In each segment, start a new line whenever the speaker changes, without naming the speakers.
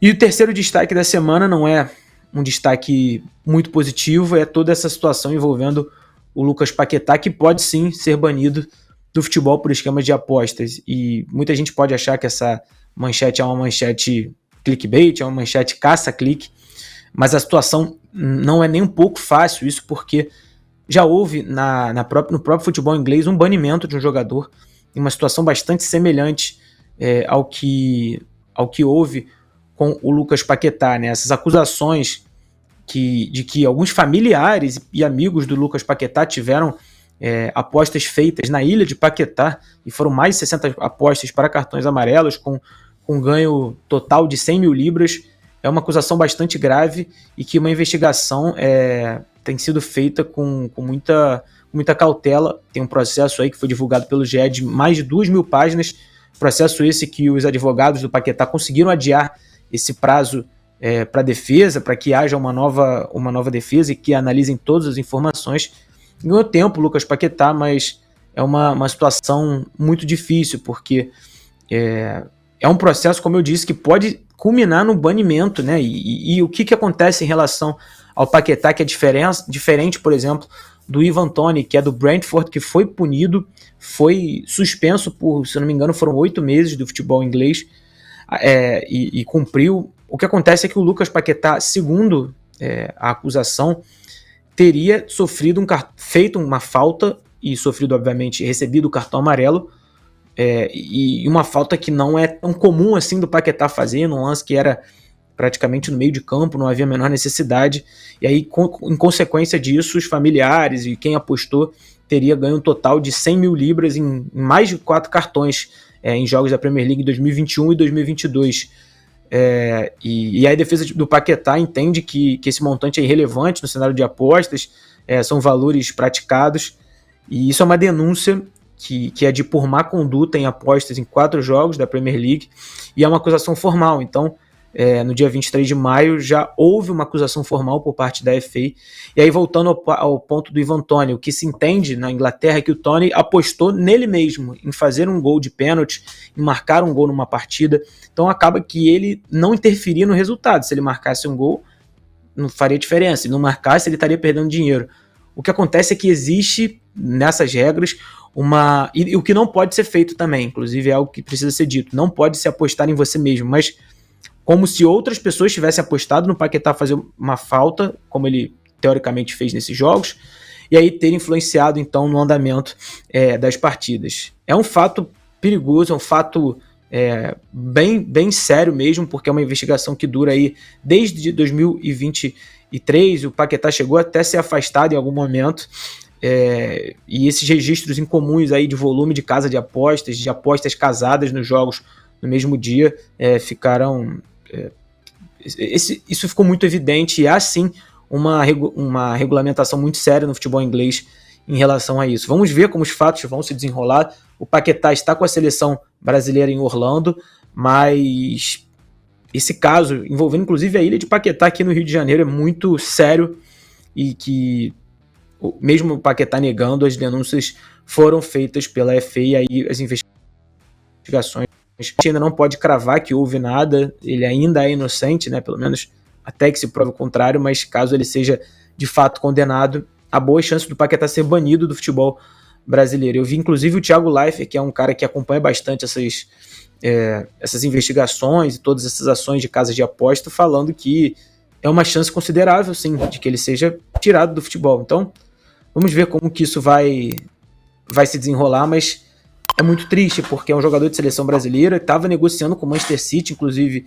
E o terceiro destaque da semana não é um destaque muito positivo, é toda essa situação envolvendo o Lucas Paquetá, que pode sim ser banido do futebol por esquemas de apostas. E muita gente pode achar que essa manchete é uma manchete clickbait, é uma manchete caça-clique, mas a situação não é nem um pouco fácil, isso porque já houve no próprio futebol inglês um banimento de um jogador em uma situação bastante semelhante ao que houve com o Lucas Paquetá, né? Essas acusações de que alguns familiares e amigos do Lucas Paquetá tiveram apostas feitas na ilha de Paquetá, e foram mais de 60 apostas para cartões amarelos, com ganho total de 100 mil libras, é uma acusação bastante grave e que uma investigação tem sido feita com muita cautela. Tem um processo aí que foi divulgado pelo GE de mais de 2.000 páginas, processo esse que os advogados do Paquetá conseguiram adiar esse prazo para a defesa, para que haja uma nova defesa e que analisem todas as informações. Ganhou tempo o Lucas Paquetá, mas é uma situação muito difícil, porque é um processo, como eu disse, que pode culminar no banimento, né? E o que acontece em relação ao Paquetá, que é diferente, por exemplo, do Ivan Toney, que é do Brentford, que foi punido, foi suspenso por, se não me engano, foram 8 meses do futebol inglês, e cumpriu. O que acontece é que o Lucas Paquetá, segundo a acusação, teria feito uma falta e sofrido, obviamente, recebido o cartão amarelo, e uma falta que não é tão comum assim do Paquetá fazer, num lance que era praticamente no meio de campo, não havia a menor necessidade, e aí em consequência disso os familiares e quem apostou teria ganho um total de 100 mil libras em mais de 4 cartões em jogos da Premier League em 2021 e 2022. E a defesa do Paquetá entende que esse montante é irrelevante no cenário de apostas, são valores praticados, e isso é uma denúncia que é de por má conduta em apostas em 4 jogos da Premier League, e é uma acusação formal. Então, no dia 23 de maio já houve uma acusação formal por parte da FA. E aí, voltando ao ponto do Ivan Toney, o que se entende na Inglaterra é que o Toney apostou nele mesmo, em fazer um gol de pênalti, em marcar um gol numa partida. Então acaba que ele não interferia no resultado. Se ele marcasse um gol, não faria diferença. Se ele não marcasse, ele estaria perdendo dinheiro. O que acontece é que existe nessas regras e o que não pode ser feito também, inclusive é algo que precisa ser dito, não pode se apostar em você mesmo, mas como se outras pessoas tivessem apostado no Paquetá fazer uma falta, como ele teoricamente fez nesses jogos, e aí ter influenciado então no andamento das partidas. É um fato perigoso, é um fato bem sério mesmo, porque é uma investigação que dura aí desde 2023, o Paquetá chegou até a ser afastado em algum momento, e esses registros incomuns aí de volume de casa de apostas casadas nos jogos no mesmo dia, ficaram... isso ficou muito evidente, e há sim uma regulamentação muito séria no futebol inglês em relação a isso. Vamos ver como os fatos vão se desenrolar. O Paquetá está com a seleção brasileira em Orlando, mas esse caso, envolvendo inclusive a ilha de Paquetá aqui no Rio de Janeiro, é muito sério, e que mesmo o Paquetá negando, as denúncias foram feitas pela FA, e aí as investigações, a gente ainda não pode cravar que houve nada, ele ainda é inocente, né, pelo menos até que se prove o contrário, mas caso ele seja de fato condenado, há boa chance do Paquetá ser banido do futebol brasileiro. Eu vi inclusive o Thiago Leifert, que é um cara que acompanha bastante essas investigações e todas essas ações de casas de aposta, falando que é uma chance considerável, sim, de que ele seja tirado do futebol. Então, vamos ver como que isso vai se desenrolar, mas é muito triste, porque é um jogador de seleção brasileira, estava negociando com o Manchester City, inclusive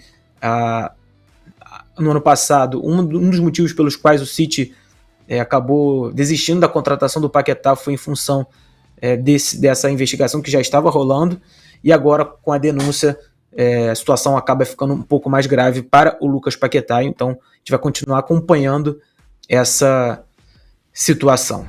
no ano passado. Um dos motivos pelos quais o City acabou desistindo da contratação do Paquetá foi em função dessa investigação que já estava rolando, e agora com a denúncia a situação acaba ficando um pouco mais grave para o Lucas Paquetá. Então a gente vai continuar acompanhando essa situação.